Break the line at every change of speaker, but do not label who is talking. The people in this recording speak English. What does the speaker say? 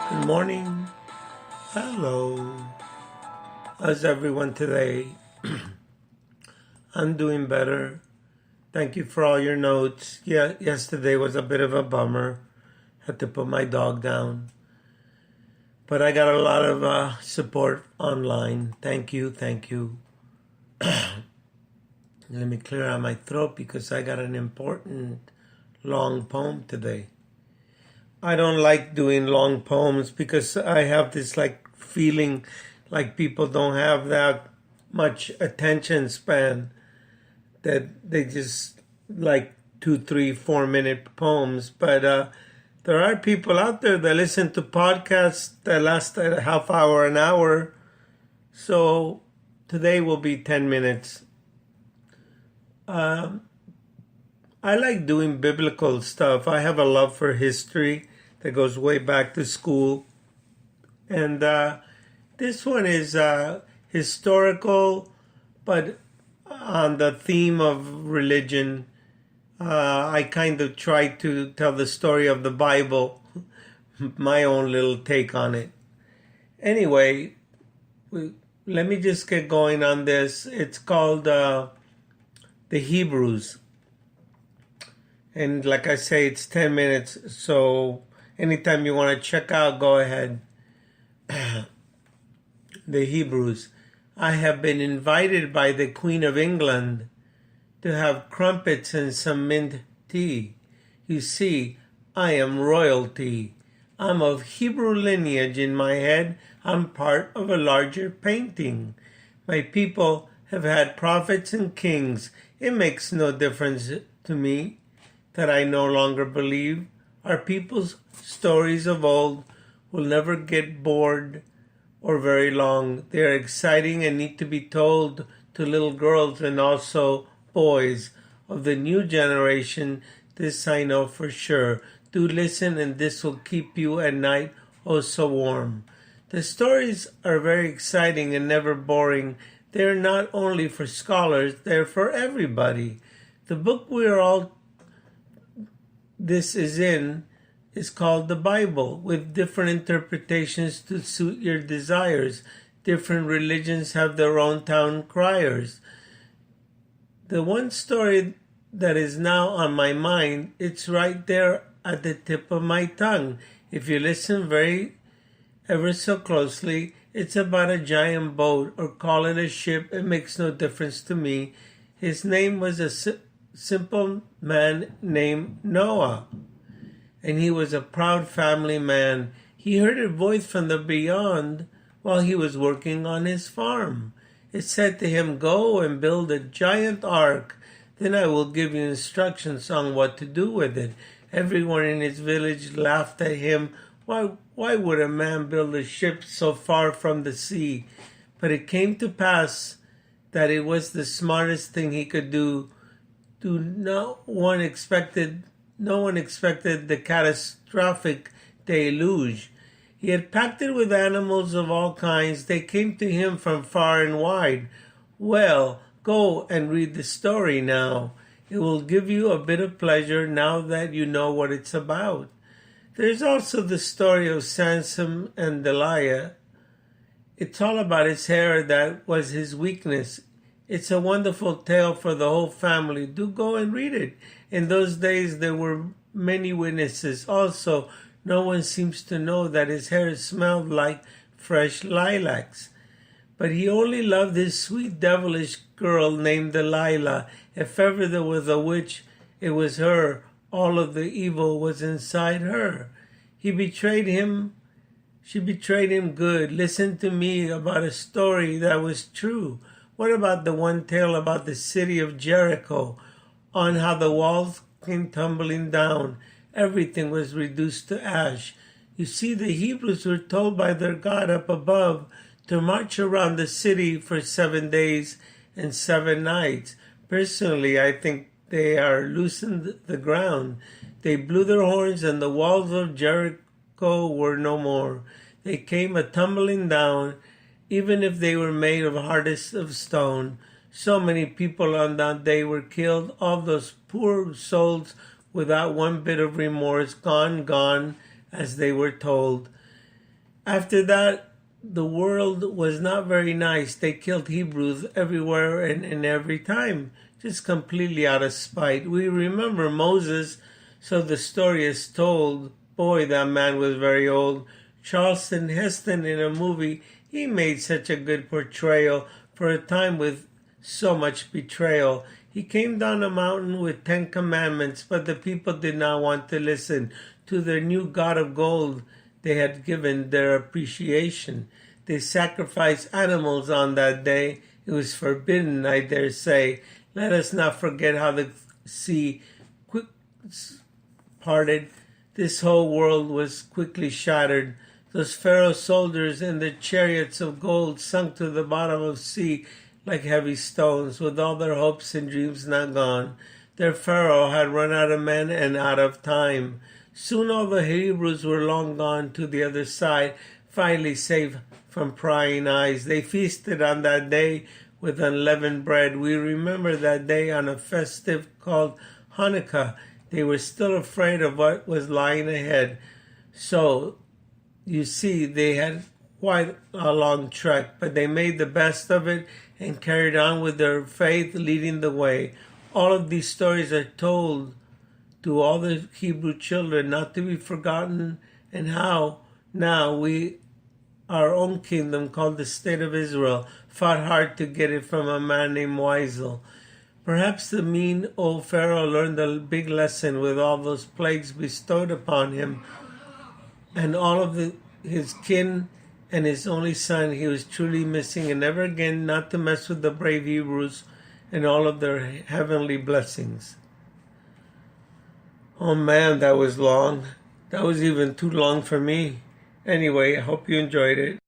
Good morning. Hello. How's everyone today? I'm doing better. Thank you for all your notes. Yeah, yesterday was a bit of a bummer. Had to put my dog down. But I got a lot of support online. Thank you. Thank you. Let me clear out my throat because I got an important long poem today. I don't like doing long poems because I have this feeling like people don't have that much attention span, that they just like 2, 3, 4 minute poems. But there are people out there that listen to podcasts that last a half hour, an hour. So today will be 10 minutes. I like doing biblical stuff. I have a love for history that goes way back to school. And this one is historical, but on the theme of religion. I kind of try to tell the story of the Bible, my own little take on it. Anyway, let me just get going on this. It's called The Hebrews. And like I say, it's 10 minutes, so anytime you want to check out, go ahead. The Hebrews. I have been invited by the Queen of England to have crumpets and some mint tea. You see, I am royalty. I'm of Hebrew lineage in my head. I'm part of a larger painting. My people have had prophets and kings. It makes no difference to me that I no longer believe. Our people's stories of old will never get bored or very long. They are exciting and need to be told to little girls and also boys of the new generation. This I know for sure. Do listen, and this will keep you at night oh so warm. The stories are very exciting and never boring. They are not only for scholars, they're for everybody. The book we are all this is called the Bible, with different interpretations to suit your desires. Different religions have their own town criers. The one story that is now on my mind, it's right there at the tip of my tongue. If you listen ever so closely, it's about a giant boat, or call it a ship. It makes no difference to me. His name was a simple man named Noah, and he was a proud family man. He heard a voice from the beyond while he was working on his farm. It said to him, "Go and build a giant ark. Then I will give you instructions on what to do with it." Everyone in his village laughed at him. Why would a man build a ship so far from the sea? But it came to pass that it was the smartest thing he could do. No one expected the catastrophic deluge. He had packed it with animals of all kinds. They came to him from far and wide. Well, go and read the story now. It will give you a bit of pleasure now that you know what it's about. There's also the story of Samson and Delilah. It's all about his hair that was his weakness. It's a wonderful tale for the whole family. Do go and read it. In those days, there were many witnesses. Also, no one seems to know that his hair smelled like fresh lilacs. But he only loved his sweet, devilish girl named Delilah. If ever there was a witch, it was her. All of the evil was inside her. He betrayed him. She betrayed him good. Listen to me about a story that was true. What about the one tale about the city of Jericho, on how the walls came tumbling down? Everything was reduced to ash. You see, the Hebrews were told by their God up above to march around the city for 7 days and 7 nights. Personally, I think they are loosened the ground. They blew their horns, and the walls of Jericho were no more. They came a-tumbling down, even if they were made of hardest of stone. So many people on that day were killed, all those poor souls without one bit of remorse, gone, as they were told. After that, the world was not very nice. They killed Hebrews everywhere and every time, just completely out of spite. We remember Moses, so the story is told. Boy, that man was very old. Charlton Heston in a movie, he made such a good portrayal for a time with so much betrayal. He came down a mountain with 10 commandments, but the people did not want to listen to their new god of gold. They had given their appreciation. They sacrificed animals on that day. It was forbidden, I dare say. Let us not forget how the sea parted. This whole world was quickly shattered. Those Pharaoh's soldiers in their chariots of gold sunk to the bottom of the sea like heavy stones, with all their hopes and dreams now gone. Their Pharaoh had run out of men and out of time. Soon all the Hebrews were long gone to the other side, finally safe from prying eyes. They feasted on that day with unleavened bread. We remember that day on a festive called Hanukkah. They were still afraid of what was lying ahead. So, you see, they had quite a long trek, but they made the best of it and carried on with their faith leading the way. All of these stories are told to all the Hebrew children, not to be forgotten, and how now our own kingdom called the State of Israel, fought hard to get it from a man named Weisel. Perhaps the mean old Pharaoh learned a big lesson with all those plagues bestowed upon him, and all of his kin and his only son he was truly missing, and never again not to mess with the brave Hebrews and all of their heavenly blessings. Oh man, that was long. That was even too long for me. Anyway, I hope you enjoyed it.